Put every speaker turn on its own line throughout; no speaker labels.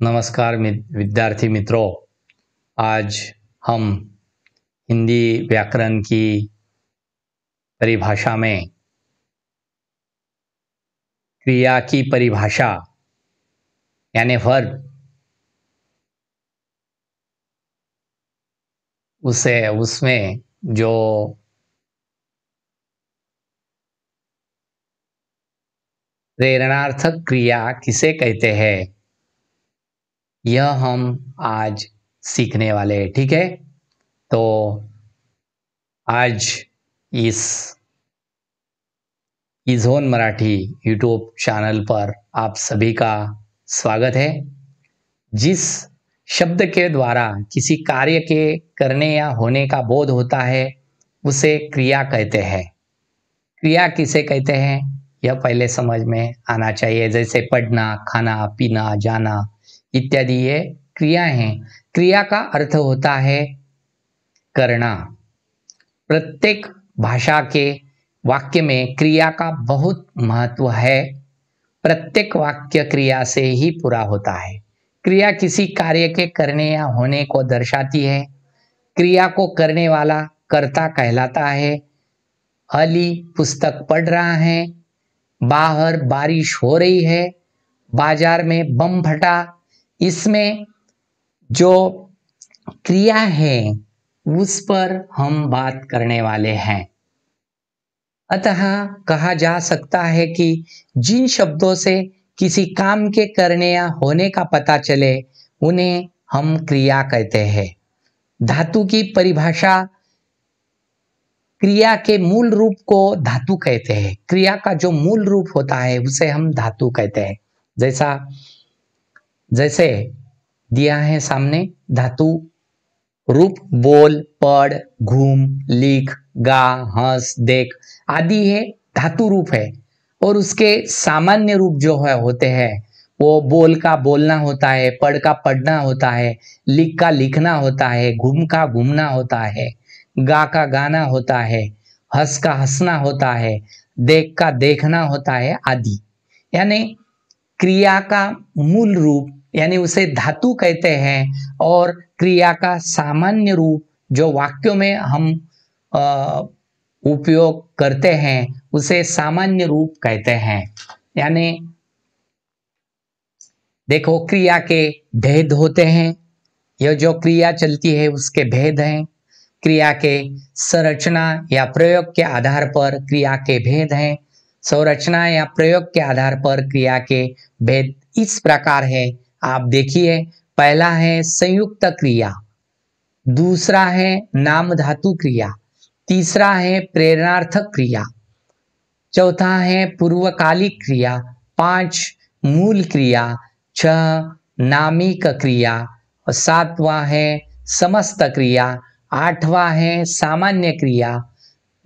नमस्कार विद्यार्थी मित्रों। आज हम हिंदी व्याकरण की परिभाषा में क्रिया की परिभाषा यानी वर्ब उसमें जो प्रेरणार्थक क्रिया किसे कहते हैं यह हम आज सीखने वाले हैं। ठीक है, तो आज इस ईज़ोन मराठी यूट्यूब चैनल पर आप सभी का स्वागत है। जिस शब्द के द्वारा किसी कार्य के करने या होने का बोध होता है उसे क्रिया कहते हैं। क्रिया किसे कहते हैं यह पहले समझ में आना चाहिए। जैसे पढ़ना, खाना, पीना, जाना इत्यादि ये क्रिया हैं। क्रिया का अर्थ होता है करना। प्रत्येक भाषा के वाक्य में क्रिया का बहुत महत्व है। प्रत्येक वाक्य क्रिया से ही पूरा होता है। क्रिया किसी कार्य के करने या होने को दर्शाती है। क्रिया को करने वाला कर्ता कहलाता है। अली पुस्तक पढ़ रहा है, बाहर बारिश हो रही है, बाजार में बम फटा। इसमें जो क्रिया है उस पर हम बात करने वाले हैं। अतः कहा जा सकता है कि जिन शब्दों से किसी काम के करने या होने का पता चले उन्हें हम क्रिया कहते हैं। धातु की परिभाषा क्रिया के मूल रूप को धातु कहते हैं। क्रिया का जो मूल रूप होता है उसे हम धातु कहते हैं। जैसे दिया है सामने धातु रूप बोल, पढ़, घूम, लिख, गा, हंस, देख आदि है धातु रूप है। और उसके सामान्य रूप जो है होते हैं वो बोल का बोलना होता है, पढ़ का पढ़ना होता है, लिख का लिखना होता है, घूम का घूमना होता है, गा का गाना होता है, हंस का हंसना होता है, देख का देखना होता है आदि। यानी क्रिया का मूल रूप यानी उसे धातु कहते हैं और क्रिया का सामान्य रूप जो वाक्यों में हम उपयोग करते हैं उसे सामान्य रूप कहते हैं। यानी देखो क्रिया के भेद होते हैं। यह जो क्रिया चलती है उसके भेद हैं। क्रिया के संरचना या प्रयोग के आधार पर क्रिया के भेद हैं। संरचना या प्रयोग के आधार पर क्रिया के भेद इस प्रकार है। आप देखिए, पहला है संयुक्त क्रिया, दूसरा है नाम धातु क्रिया, तीसरा है प्रेरणार्थक क्रिया, चौथा है पूर्वकालिक क्रिया, 5 मूल क्रिया, 6 नामिक क्रिया, और 7वां है समस्त क्रिया, 8वां है सामान्य क्रिया,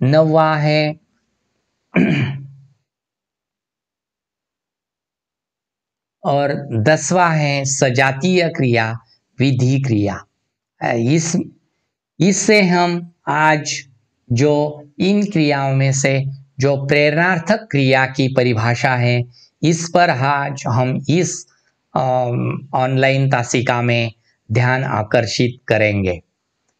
9वां है और 10वां है सजातीय क्रिया, विधि क्रिया। इससे हम आज जो इन क्रियाओं में से जो प्रेरणार्थक क्रिया की परिभाषा है इस पर आज हम इस ऑनलाइन तासिका में ध्यान आकर्षित करेंगे।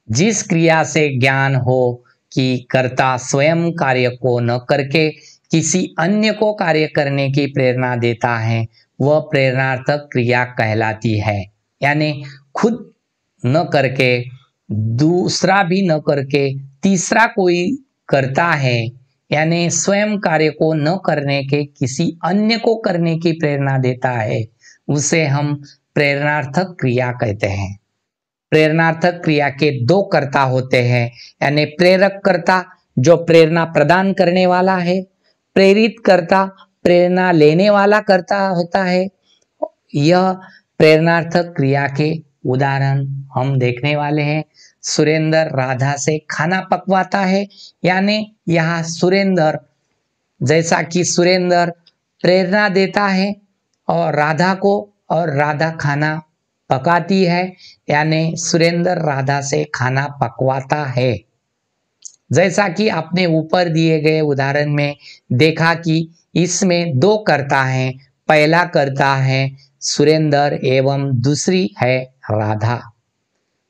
जिस क्रिया से ज्ञान हो कि कर्ता स्वयं कार्य को न करके किसी अन्य को कार्य करने की प्रेरणा देता है वह प्रेरणार्थक क्रिया कहलाती है। यानी खुद न करके, दूसरा भी न करके, तीसरा कोई करता है, यानी स्वयं कार्य को न करने के किसी अन्य को करने की प्रेरणा देता है, उसे हम प्रेरणार्थक क्रिया कहते हैं। प्रेरणार्थक क्रिया के 2 कर्ता होते हैं। यानी प्रेरक कर्ता जो प्रेरणा प्रदान करने वाला है, प्रेरित कर्ता प्रेरणा लेने वाला कर्ता होता है। यह प्रेरणार्थक क्रिया के उदाहरण हम देखने वाले हैं। सुरेंद्र राधा से खाना पकवाता है, यानी यहाँ सुरेंद्र, जैसा कि सुरेंद्र प्रेरणा देता है और राधा को, और राधा खाना पकाती है, यानी सुरेंद्र राधा से खाना पकवाता है। जैसा कि आपने ऊपर दिए गए उदाहरण में देखा कि इसमें 2 कर्ता हैं। पहला कर्ता है सुरेंद्र एवं दूसरी है राधा।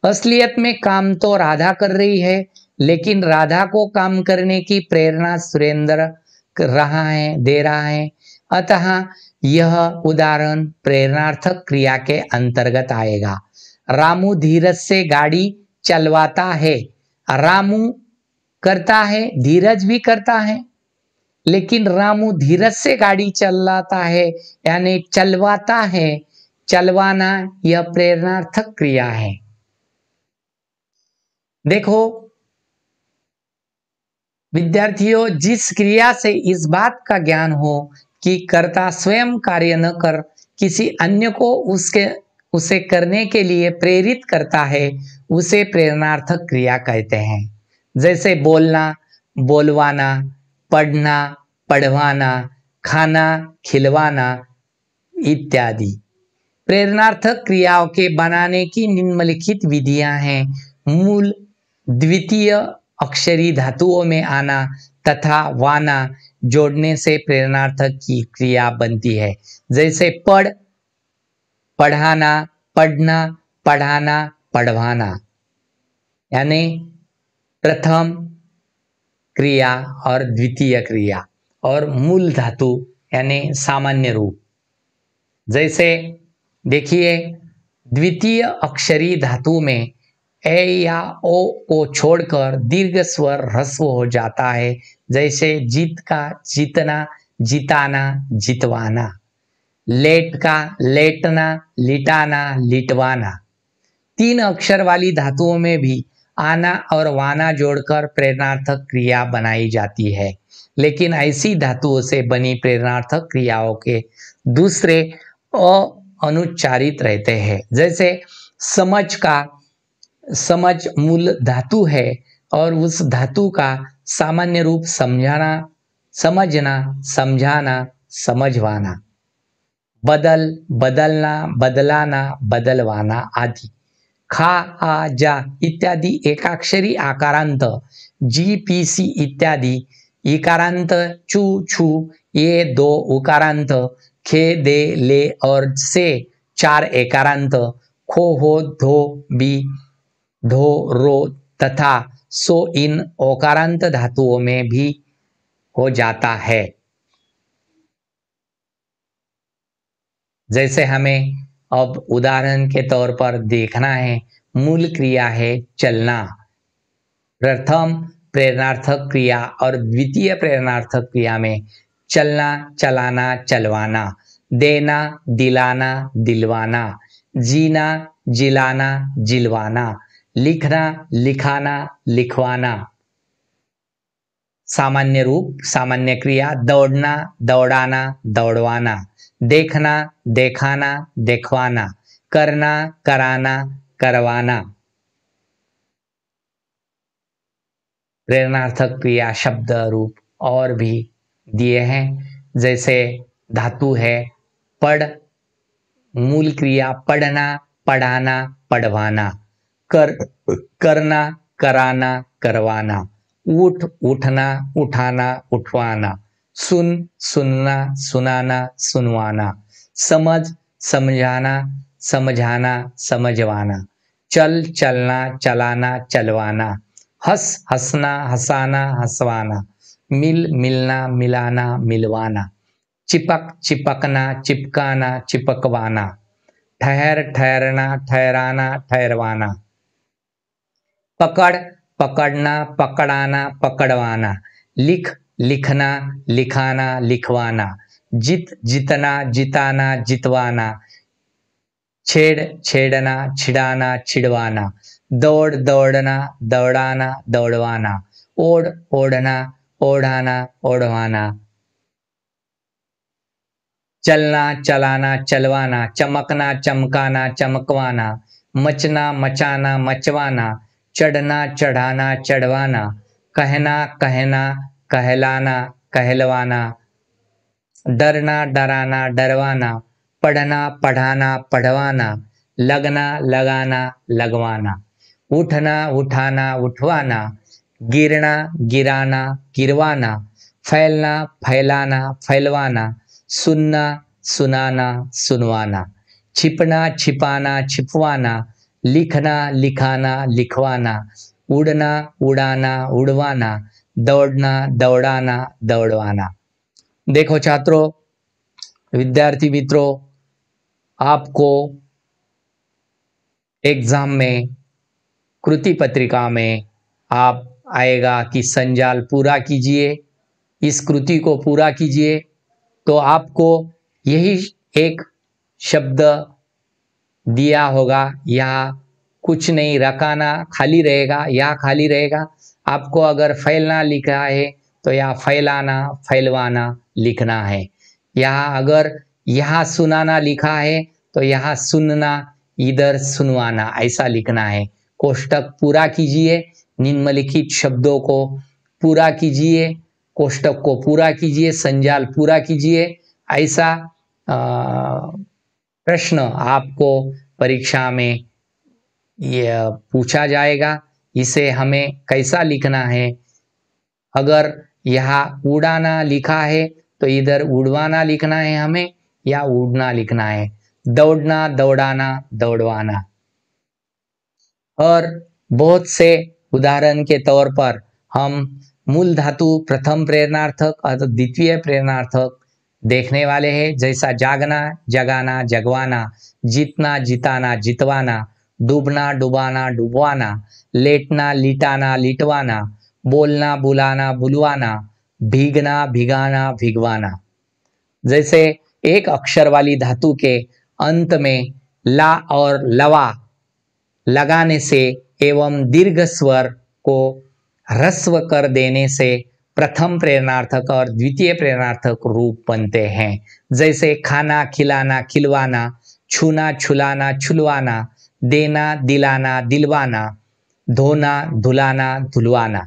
असलियत में काम तो राधा कर रही है, लेकिन राधा को काम करने की प्रेरणा सुरेंद्र कर रहा है, दे रहा है। अतः यह उदाहरण प्रेरणार्थक क्रिया के अंतर्गत आएगा। रामू धीरज से गाड़ी चलवाता है। रामू करता है, धीरज भी करता है, लेकिन रामू धीरज से गाड़ी चलाता है, यानी चलवाता है। चलवाना यह प्रेरणार्थक क्रिया है। देखो विद्यार्थियों, जिस क्रिया से इस बात का ज्ञान हो कि कर्ता स्वयं कार्य न कर किसी अन्य को उसे करने के लिए प्रेरित करता है, उसे प्रेरणार्थक क्रिया कहते हैं। जैसे बोलना, बोलवाना, पढ़ना, पढ़वाना, खाना, खिलवाना इत्यादि। प्रेरणार्थक क्रियाओं के बनाने की निम्नलिखित विधियां हैं। मूल, द्वितीय अक्षरी धातुओं में आना तथा वाना जोड़ने से प्रेरणार्थक की क्रिया बनती है। जैसे पढ़, पढ़ाना, पढ़ना, पढ़ाना, पढ़वाना, यानी प्रथम क्रिया और द्वितीय क्रिया। और मूल धातु यानी सामान्य रूप। जैसे देखिए, द्वितीय अक्षरी धातु में ए या ओ को छोड़कर दीर्घ स्वर ह्रस्व हो जाता है। जैसे जीत का जीतना, जिताना, जितवाना। लेट का लेटना, लिटाना, लिटवाना। तीन अक्षर वाली धातुओं में भी आना और वाना जोड़कर प्रेरणार्थक क्रिया बनाई जाती है, लेकिन ऐसी धातुओं से बनी प्रेरणार्थक क्रियाओं के दूसरे अनुच्चारित रहते हैं। जैसे समझ का समझ मूल धातु है और उस धातु का सामान्य रूप समझाना, समझना, समझाना, समझवाना। बदल, बदलना, बदलाना, बदलवाना आदि। खा, आ, जा इत्यादि एकाक्षरी आकारांत, जी, पी, सी इत्यादि इकारांत, चू, छू ये दो उकारांत, खे, दे, ले और से चार एकारांत, खो, हो, धो, बी, धो, रो तथा सो इन ओकारांत धातुओं में भी हो जाता है। जैसे हमें अब उदाहरण के तौर पर देखना है। मूल क्रिया है चलना। प्रथम प्रेरणार्थक क्रिया और द्वितीय प्रेरणार्थक क्रिया में चलना, चलाना, चलवाना, देना, दिलाना, दिलवाना, जीना, जिलाना, जिलवाना, लिखना, लिखाना, लिखवाना। सामान्य रूप, सामान्य क्रिया दौड़ना, दौड़ाना, दौड़वाना, देखना, देखाना, देखवाना, करना, कराना, करवाना। प्रेरणार्थक क्रिया शब्द रूप और भी दिए हैं। जैसे धातु है पढ़, मूल क्रिया पढ़ना, पढ़ाना, पढ़वाना, करना, कराना, करवाना, उठ, उठना, उठाना, उठवाना, सुन, सुनना, सुनाना, सुनवाना, समझ, समझाना, समझाना, समझवाना, चल, चलना, चलाना, चलवाना, हंस, हंसना, हंसाना, हंसवाना, मिल, मिलना, मिलाना, मिलवाना, चिपक, चिपकना, चिपकाना, चिपकवाना, ठहर, ठहरना, ठहराना, ठहरवाना, पकड़, पकड़ना, पकड़ाना, पकड़वाना, लिख, लिखना, लिखाना, लिखवाना, जित, जितना, जिताना, जितवाना, छेड़, छेड़ना, छिड़ाना, छिड़वाना, दौड़, दौड़ना, दौड़ाना, दौड़वाना, ओढ़, ओढ़ना, ओढ़ाना, ओढ़वाना, चलना, चलाना, चलवाना, चमकना, चमकाना, चमकवाना, मचना, मचाना, मचवाना, चढ़ना, चढ़ाना, चढ़वाना, कहना, कहना, कहलाना, कहलवाना, डरना, डराना, डरवाना, पढ़ना, पढ़ाना, पढ़वाना, लगना, लगाना, लगवाना, उठना, उठाना, उठवाना, गिरना, गिराना, गिरवाना, फैलना, फैलाना, फैलवाना, सुनना, सुनाना, सुनवाना। छिपना छिपाना छिपवाना, लिखना लिखाना लिखवाना, उड़ना उड़ाना उड़वाना, दौड़ना दौड़ाना दौड़वाना। देखो छात्रों, विद्यार्थी मित्रों, आपको एग्जाम में, कृति पत्रिका में आप आएगा कि संजाल पूरा कीजिए, इस कृति को पूरा कीजिए। तो आपको यही एक शब्द दिया होगा, यहाँ कुछ नहीं रकाना खाली रहेगा, यहाँ खाली रहेगा। आपको अगर फैलना लिखा है तो यहाँ फैलाना फैलवाना लिखना है। यहाँ अगर यहाँ सुनाना लिखा है तो यहाँ सुनना इधर सुनवाना ऐसा लिखना है। कोष्टक पूरा कीजिए, निम्नलिखित शब्दों को पूरा कीजिए, कोष्टक को पूरा कीजिए, संजाल पूरा कीजिए। ऐसा प्रश्न आपको परीक्षा में ये पूछा जाएगा। इसे हमें कैसा लिखना है? अगर यहाँ उड़ाना लिखा है तो इधर उड़वाना लिखना है हमें, या उड़ना लिखना है। दौड़ना दौड़ाना दौड़वाना। और बहुत से उदाहरण के तौर पर हम मूल धातु प्रथम प्रेरणार्थक और द्वितीय प्रेरणार्थक देखने वाले हैं, जैसा जागना जगाना जगवाना, जीतना जिताना जितवाना, डूबना डुबाना डुबवाना, लेटना लिटाना लिटवाना, बोलना बुलाना बुलवाना, भीगना भिगाना भिगवाना। जैसे एक अक्षर वाली धातु के अंत में ला और लवा लगाने से एवं दीर्घ स्वर को ह्रस्व कर देने से प्रथम प्रेरणार्थक और द्वितीय प्रेरणार्थक रूप बनते हैं। जैसे खाना खिलाना खिलवाना, छूना छुलाना छुलवाना, देना दिलाना दिलवाना, धोना धुलाना धुलवाना,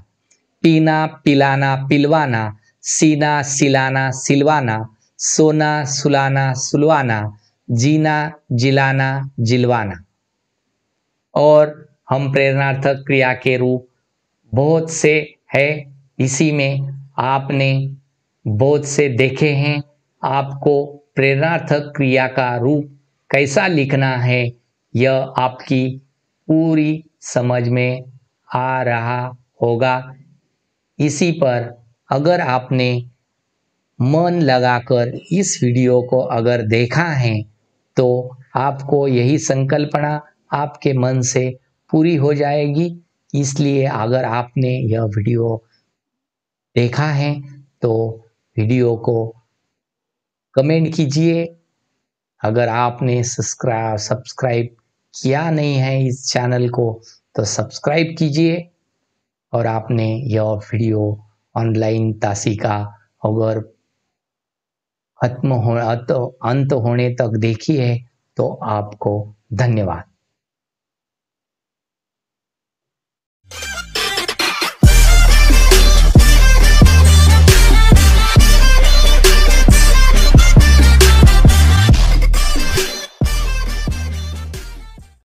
पीना पिलाना पिलवाना, सीना सिलाना सिलवाना, सोना सुलाना सुलवाना, जीना जिलाना जिलवाना। और हम प्रेरणार्थक क्रिया के रूप बहुत से है, इसी में आपने बहुत से देखे हैं। आपको प्रेरणार्थक क्रिया का रूप कैसा लिखना है यह आपकी पूरी समझ में आ रहा होगा। इसी पर अगर आपने मन लगाकर इस वीडियो को अगर देखा है तो आपको यही संकल्पना आपके मन से पूरी हो जाएगी। इसलिए अगर आपने यह वीडियो देखा है तो वीडियो को कमेंट कीजिए। अगर आपने सब्सक्राइब किया नहीं है इस चैनल को तो सब्सक्राइब कीजिए। और आपने यह वीडियो ऑनलाइन तासिका अगर अंत होने तक देखी है तो आपको धन्यवाद।